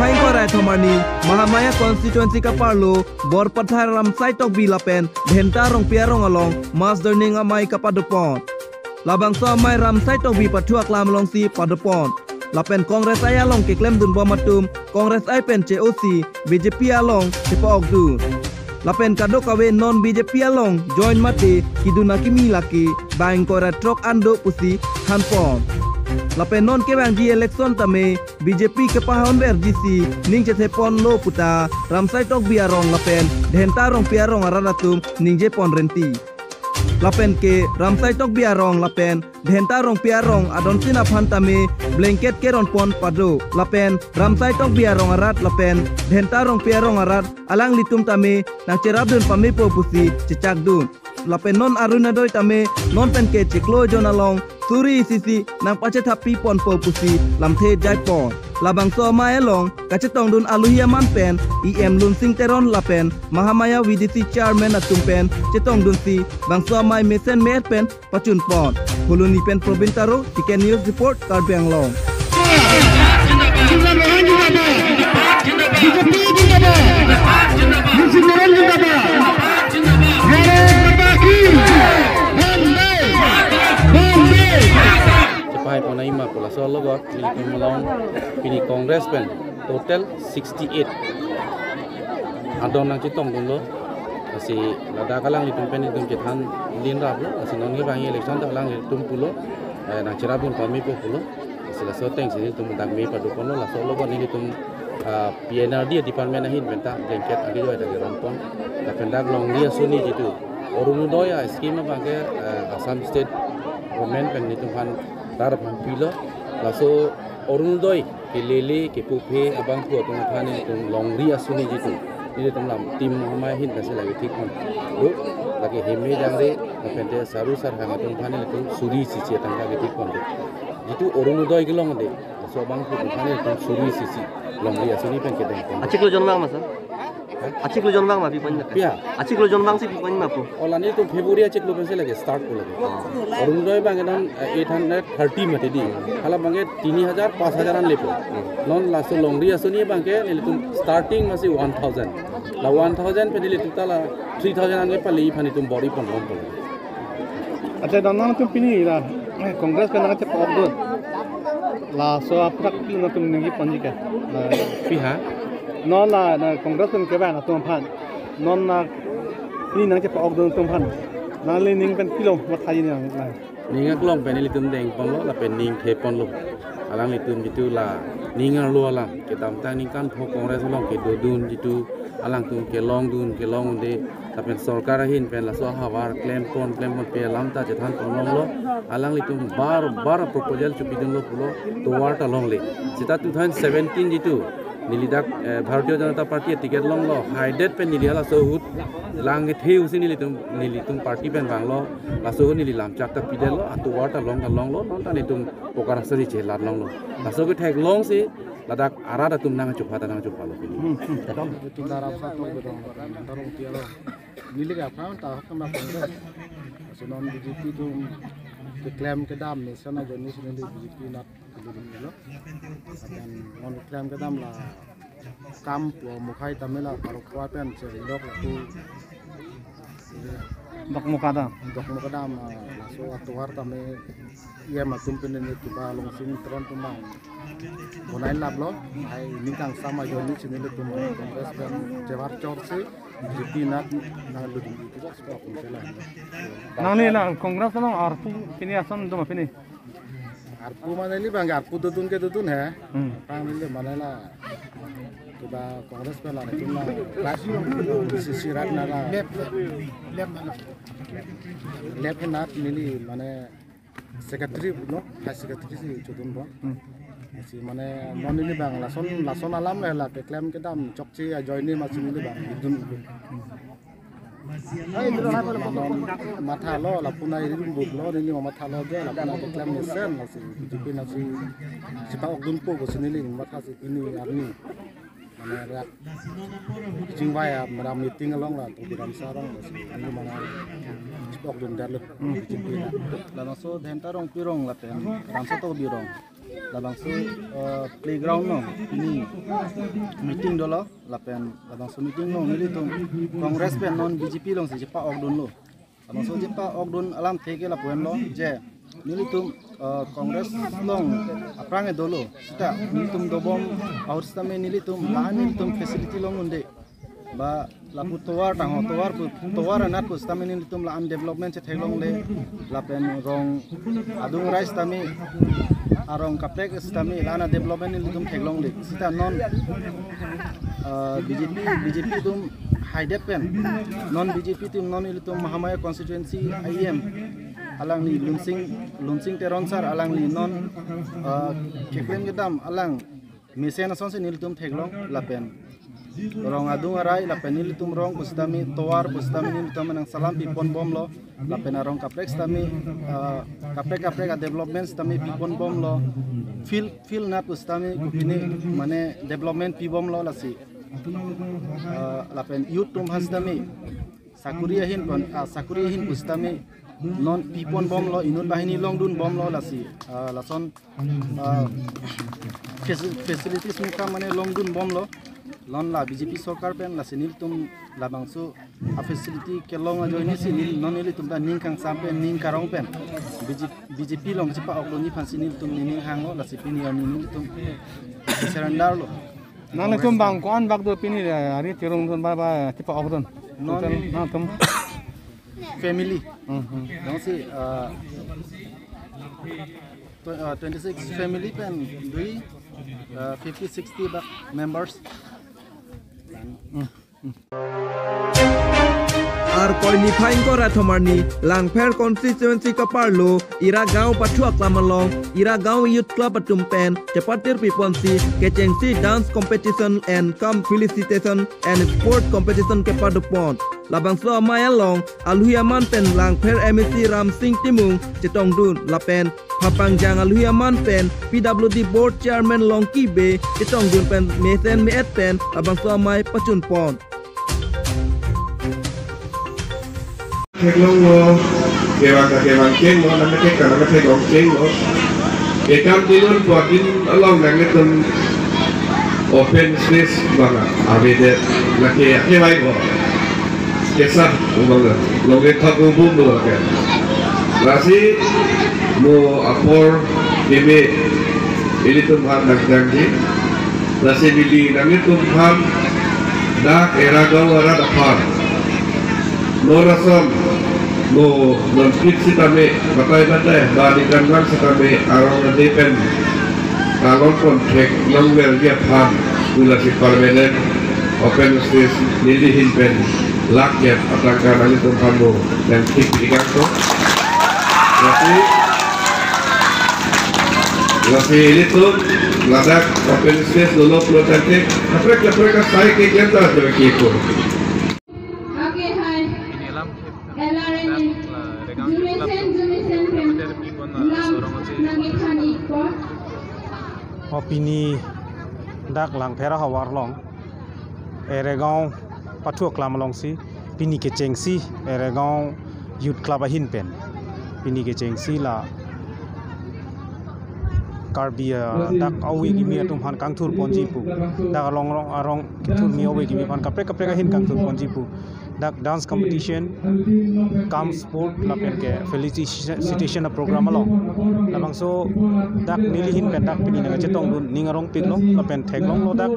Bhain Korai Thomani Mahamaya constituency ka parlo bor pathar ramsai tok bi lapen dhenta rong piarong along mas durning amai ka padupon labang so amai ramsai tok bi pathuak lam long si padupon lapen kongres ay along ke klem dun bomatum kongres ay pen COC BJP along sipa ogdu lapen kado kawe non BJP along join mate kiduna kimi laki Bhain Korai trok ando pusi hanpon lapen non ke bang di election tame BJP ke pahon ber GC ning je pon lo puta ramsai tok biarong lapen dhenta rong piarong aradatum ning je pon renti lapen ke ramsai tok biarong lapen dhenta rong piarong adon sina phan tame blanket ke ron pon pado lapen ramsai tok biarong arat lapen dhenta rong piarong arat alang litum tame nang cerabdun pame po pusi cecak dun lapen non arunadoi tame non pen ke ciklo jonalong suri sisi nang pace thapi pon po pusi lamthe jai pon labang so maelong kacetong dun aluhia manpen em lun sing teron lapen mahamaya VDC chairman atumpen cetong dun si bang so mai mesen merpen pacun pon huluni pen probintaro Chicken News Report Karbeng Long Cepai ponaima pola solo got miliki melong pini kongres pen total 68 adon nang citong dulu si lada kalang litum pen litum cetan lin rap lo si non ke bangi election ta kalang litum pulo nang cerabun pami po pulo si la soteng si litum tak me padu pono la solo got litum PNRD department ahin benta blanket agi do ada rompon ta pendak long dia suni jitu orunodoya scheme bangke Assam state government pen litum han dar pilo laso orundoi ke lele ke pupe abang ko tung thani tung longri asuni jitu ni tum lam tim mai hin kase lagi thik kon do lagi heme jangre pente saru sar hanga tung thani tung suri sisi tangga ke thik kon jitu orundoi ke long de so bang ko thani tung suri sisi longri asuni pen ke deng Acik lo jonbang masa Acik lo jonbang ma pipan na pia Acik lo jonbang si pipan ma po olani tung February acik lo pense lagi start ko lagi orundoi bang dan 830 mate di hala bang 3000 5000 an lepo non laso longri asuni bang ke tum starting masih 1000 la 1000 pe dile tutala 3000 an ke pali phani tum body pon rom pon अच्छा दाना तुम पिनी ला कांग्रेस का ना चप ऑफ ला सो अपराक पिन ना तुम निगी पंजी का piha नॉन ला ना कांग्रेस तुम के बाना तुम फान नॉन ना पिनी ना चप ऑफ तुम फान ना ले निंग पेन किलो मथाई ने ना ninga klong pe ni tum deng pon lo la pe ning the pon lo alang tum jitu la ninga lo alang ke tam tang ning kan pho kongres long ke dodun jitu alang tum ke long dun ke long de tapen sarkar hin pen la so hawar claim pon pe lamta je than pon long lo alang tum bar proposal chupi dun lo pulo to warta long le sita 2017 jitu nilidak Bharatiya Janata Party ticket long lo haided pen nilihala sohut lang ke theu sin nilitum party pen bang lo la sohut nililam chakta pidel lo atu warta long lo non ta nitum pokar sari che lat long lo la so ke thek long si ladak arada tum nang chupa ta nang chupa lo pini तुम दारा साथ में बताओ दारों तियारो नीले का फाउंड ता हम ना कांग्रेस सो नॉन बीजेपी तुम के क्लेम के दाम में सना जो नेशनल बीजेपी ना लो अपन नॉन क्लेम के दाम ला काम मुखाई तमिला पर क्वापेन से लोग तू dok mukadam so atuar tame ia matum penen tu ba long sing tron tu mang bonai lab lo ai ningkang sama jo ni sini tu mang kongres dan jawar chor se BJP nat na lu di tu sebab pun nang ni na kongres na arpu pini asan tu ma pini arpu mana ni bang arpu tutun ke tutun hai pang ni mana la kita kongres pe la tu na sisi rat na la lep nat nili mane secretary no high secretary si chudun ba si mane non nili bang lason alam la ke claim ke dam chokchi join ni ma si nili bang dun ai matha lo la punai rim buk lo nili matha lo ge la punai ke claim ni sen la si BJP na si pa dun po ko si nili matha si ini arni mana rak jingwai maram meeting along la tu diram sarang ini mana spok dun dar lu BJP la so dhenta rong pirong la pen ram sa to birong labang su playground no ini meeting dolo lapen labang su meeting no nili tum Congress pen non BJP long si jepa ogdun lo labang su jepa ogdun alam theke la poen lo je nili tum Congress long aprang e dolo sita nili tum dobom aursta me nili tum lahan nili tum facility long unde ba lapu towar anat pu stami nili tum laan development che thelong le lapen rong adung rais tami arong kaplek stami lana development nili tum thelong le sita non BJP tum hidep pen non BJP tum non nili tum Mahamaya constituency IM alang ni lunsing teronsar alang li non keklem gedam alang mesen ason se nili tum thelong lapen rong adung arai lapen nili tum rong pustami towar pustami nili tum nang salam pipon bom lo lapen arong kaplek stami kaplek development stami pipon bom lo feel na pustami kupini mane development pi bom lo lasi lapen youth tum hastami sakuriya hin pustami non pipon bom lo inun bahini long dun bom lo lasi lason facilities muka mane long dun bom lo lon la BJP सरकार पेन ला सिनिल तुम लाबांसु आ फैसिलिटी के लोंग जोइनि सिनिल नन इली तुम दा निंग खां सामपे निंग कारong पेन BJP long चिपा अक्लोनि फासिनिल तुम निंग हांगो ला सिपिनि निल तुम सरेंडर लो nang tum bang kon bak do pini ari tirung don ba tipa ogdon non na tum family donc si 26 family pen 50-60 bak members আর কয়নি ফাইন করা থমারনি লাংফের কনস্টিটুয়েন্সি কাপারলো ইরা গাঁও পাঠুয়া ক্লামালং ইরা গাঁও ইউথ ক্লাব পাটুম পেন চেপাতির পিপনসি কেচেংসি dance competition and cum felicitation and sport competition কে পাদুপন labangso amayalong aluhiaman pen langfer MSC Ram Singh Timung chetongdun lapen papangjang aluhiaman pen PWD board chairman Longki Be chetongdun pen mesen meet pen labangso amay pachun pon Long kewang ceng lo nama cek karena cek long ceng lo ekam tinun buatin along nangit tum open space banget abede laki kewai lo kesah banget loge thaku bum lo kan lasi mo apor bebe ini tum ham nangjangi lasi bili nangit tum ham dak era gawara dapat Norasom mo non-fit si kami batay balikan lang si kami araw na depen kalong contract ng Mergia Pan mula si Permanent Open Space nilihin pen lakyat at ang kanang itong kamo ng tipigan ko kasi ito ladak Open Space lolo protente naprek say kikenta sa kiko opini dak lang phera hawar long eregaon pathua klam long si pini ke chengsi eregaon youth club ahin pen pini ke chengsi la karbia dak awi gimi atum han kangthur ponji pu dak long arong kithur mi awi gimi pan kapre ahin kangthur ponji pu dak dance competition kam sport lapen ke felicitation program along labang so dak nilihin pen dak pini nga chetong dun ningarong piklong lapen theklong lo dak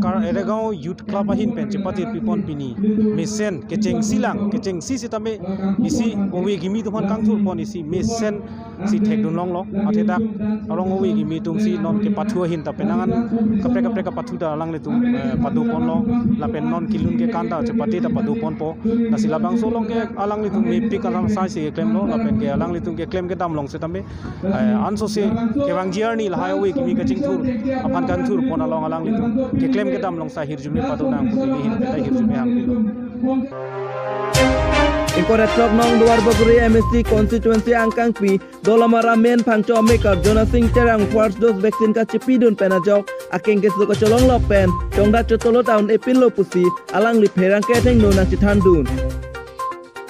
kar eregaon youth club ahin pen chepati pipon pini mesen kecheng si sitame isi owi gimi tuman kangthur pon isi mesen si thekdun long lo ate dak arong owi gimi tum si non ke pathua hin ta penangan kapre ka pathu da alang le tum padu pon lo lapen non kilun ke kanda chepati ta padu pon po nasi labang so long ke alang le tum mi pik alang sai se claim lo lapen ke alang le tum ke claim ke dam long se tame anso se ke wang jiarni la hayo owi gimi ka chingthur apan kanthur pon along alang le tum ke claim ke dam long sa hirjumi padu nang putili hin ta hirjumi hang pilo Ikoret tlok nong duar baguri MSC constituency angkang pi dolamara men phangcho makeup Jona Singh terang first dose vaccine ka chipidun penajok akeng ke suka cholong lok pen chongda chotolo town epin lo pusi alang li pherang ke theng no na chithandun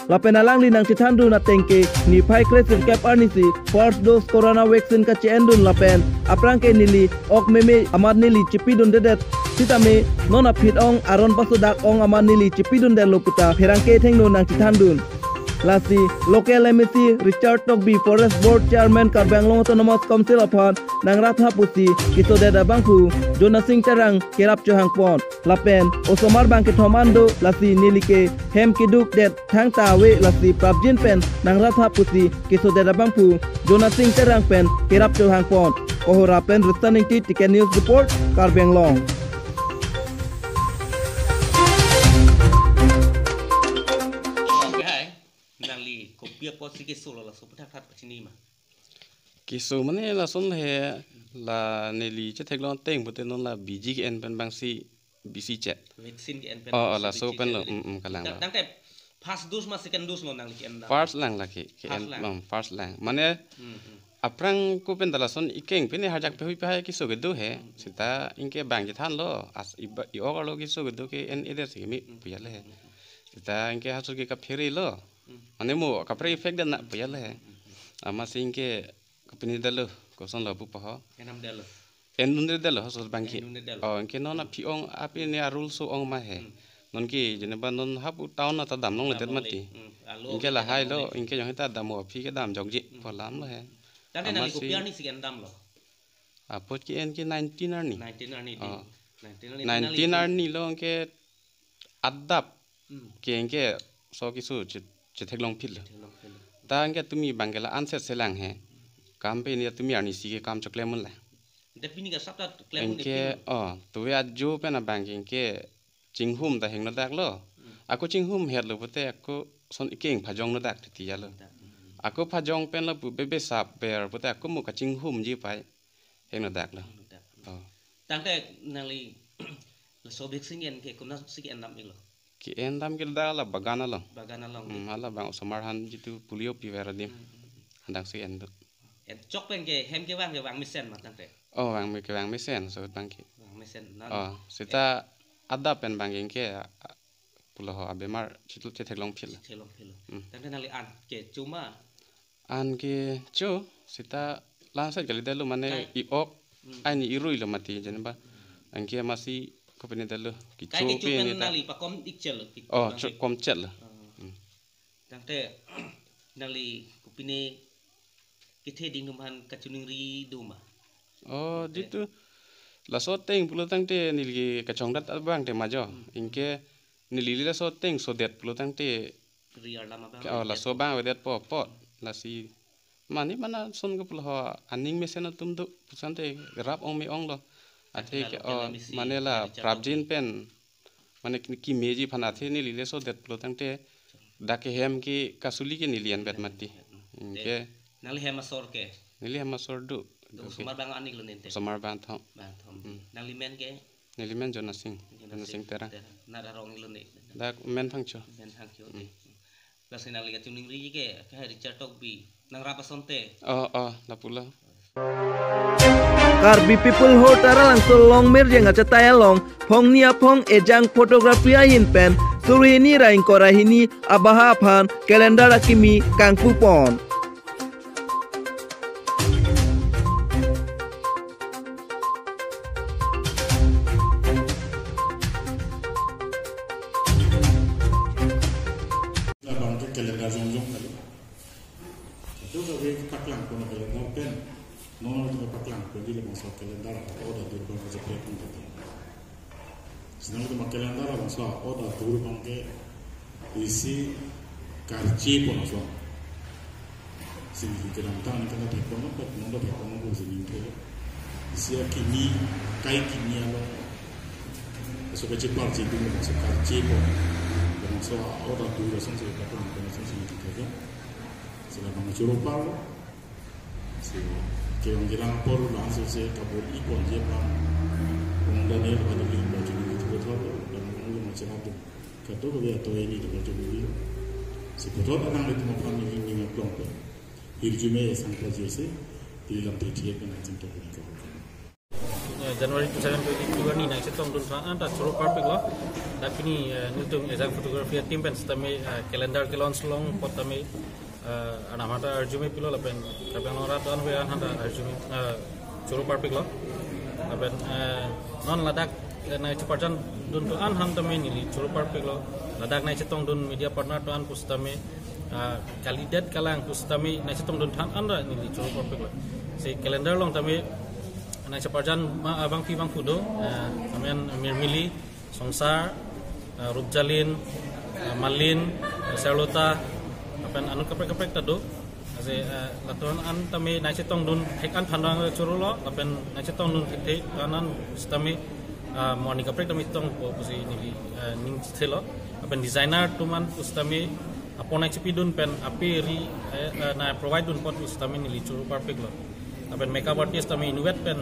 lapen alang linang chithandu na tengke ni phai kresin cap arnisi first dose corona vaccine ka chendun lapen aprang ke nili ok meme amar nili chipidun dedet sitame nona phit ong aron pasodak ong amar nili chipidun de loputa pherangke thengno nang chithandun lasi local MEC Richard Tokbi Forest Board Chairman Karbanglong Autonomous Council of Han Nangratha Pusi Kisodeda Bangpu Jona Singh Terang Kerap Johang Pon Lapen Osomar Bangke Thomando lasi Nilike Hem Kiduk Det Thang Tawe lasi Prabjin Pen Nangratha Pusi Kisodeda Bangpu Jona Singh Terang Pen Kerap Johang Pon Kohora Pen Returning to Ticket News Report Karbanglong Kisu mana la son he la neli che theklon teng bote non la BGN pen bangsi BC chat. Vaksin ke NPN. Oh la so pen lo kalang la. Tangte first dose ma second dose lo nang li en. First lang la ke first lang. Mane aprang ko pen dala son ikeng pen hajak pe hui pe hai kisu gedu he sita inke bang je than lo as i ogar lo kisu gedu ke en eder se mi puyale he. Sita inke hasu ke ka pheri lo. Mane mo kapre effect dan na puyale he. Ama singke kapini dalo koson lo bu paho. Enam dalo. Enunde dalo hasul bangki. Oh inke nona piong api ni arul so ong ma he. Non ki jeneba non hapu taun na ta dam nong letet mati. Inke la hai lo inke jong hita dam mo phi ke dam jogji polam lo he. Tangte nang li kopiar ni sekian dam lo. Apot ki en ki 19 arni. 19 arni. 19 arni lo inke adap ke inke so kisu che theklong phil. Ta inke tumi bangela anset selang he. Kam pe ni tumi arni si ke kam chokle mun la. Tapi ni ka sabta claim inke tuwe ajo pe na banking ke chinghum ta hengno dak lo. Aku chinghum het lo pote aku son ikeng phajong no dak ti ya lo. Aku phajong pen lo bebe sap ber pote aku mu ka chinghum ji pai hengno dak lo. Tangte nang li la so vaksin yen ke kumna sekian dam lo. Ki endam ke da la bagana lo. Bagana long. Hala bang samarhan jitu polio pi veradim. Andak si endut. En chok pen ke hem ke wang misen ma tangte. Oh wang misen so bangki. Wang misen na. Oh sita ada pen banging ke pulo abemar chitul che theklong phil. Thelong phil. Tangte nang li an ke cuma An ke cho sita lansa kali dalu mane I ok ani irui lo mati jeneba. Angke masih ko pen dalu ki cho pe ni ta. nang li pa kom ikchel. Oh kom chet lo. Tangte nang li kupine kithe ding numhan kachuning ri duma. Oh jitu la so teng pulo tangte nilgi kachong dat bang te majo inke nilili la so teng so det pulo tangte Ri arlama ba. oh la so bang wedet po la si mani mana son ko pulo aning mesena tumdu pusante rap ong me ong lo athe ke mane la prabjin pen mane ki meji phana the nilili so det pulo tangte dake hem ki kasuli ke nilian bet mati inke Nali hem asor ke. nili hem asor du Sumar bang anik lo nente. Samar ban thong Nali men ke. nili men Jona Singh terang Nara rong lo ne. dak men thang cho Men hang kyo ni. Plus nali ka chuning ri ke ka Richard Tokbi nang rapa sonte. la pula Karbi people ho tara langsung long mer jeng aja tayalong phong nia phong ejang fotografi ayin pen surini raing korahini abaha phan kalendar akimi kangpu pon kalendar zongjong kali. Itu gawe paklang kono kalendar pen. Nono tu paklang pergi le masuk kalendar oda durban ke jepret pun tu. Senang tu kalendar masuk oda durban ke isi karci pun masuk. Sini kita nampak ni kena dekono pun nono dekono pun sini tu. Isi kimi kai kimi apa. So ke jepar jitu masuk karci pun. So oda dura son se ka pon con son se que se la vamos a ropar se que un gran por lanzo se acabó y con lleva un Daniel para el limbo de tu todo la no me echaba que todo vea todo ahí de tu vida se puede dar una de familia ni una plompa y yo me san que yo sé y la petite que no tiene que Januari 2022 ni nang setong dun fa anta choro perfect lo dak ni nitum exam photography team pen stame calendar ke launch long potame ana mata arjume pilo lapen kapeng ora ton we an handa arjume choro perfect lo lapen non ladak na ceparjan dun to an hantame ni choro perfect lo ladak na setong dun media partner to an pustame kandidat kalang pustame na setong dun than anda ni choro perfect lo si calendar long tame na ceparjan abang pi bang fudo kamian mirmili songsar rupjalin malin serlota apen anu keprek tado ase latuan an tame na cetong dun hekan phandang churulo apen na cetong dun te kanan stame morning keprek tame tong posi ni ning thelo apen designer tuman ustame apona chipidun pen apiri na provide dun pot ustame ni churu perfect lo apen makeup artist tame innovate pen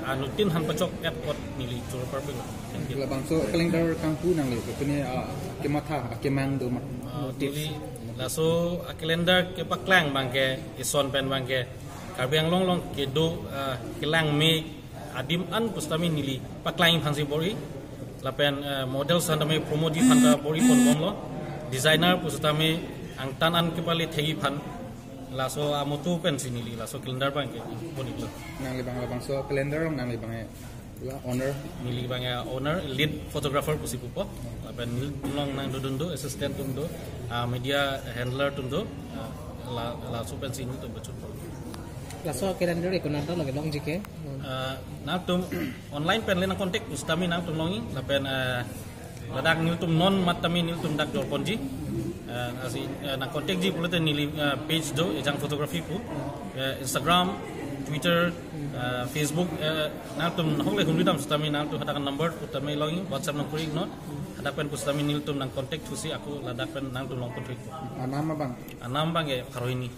anutin han pacok at pot nili churu perfect thank you labang so calendar kampu nang le kene kematha kemang do mat tili laso calendar ke paklang bangke ison pen bangke karbiang long long ke do kelang me adim an pustami nili paklang phansi bori lapen model sandame promoji phanda bori pon bomlo designer pustami ang tanan ke pali thegi phan laso amutu pen sinili laso calendar bangke bonilo nang le bang so calendar nang le bang owner nili bang owner lead photographer pusipupo lapen long nang dundo assistant tundo media handler tundo la super sini tu betul laso calendar ekonomi lagi long jike na tum online pen lena kontak ustami na tum longi lapen ladak nil tum non matami nil tum dak jor ponji asi na kontak ji pulate nili page do ejang fotografi pu Instagram Twitter Facebook na tum hokle hundidam ustami na tum hadakan number utami longi WhatsApp nang kuring not hadapan ustami nil tum nang kontak tusi aku ladak pen nang tum long kontak anam bang ya karo ini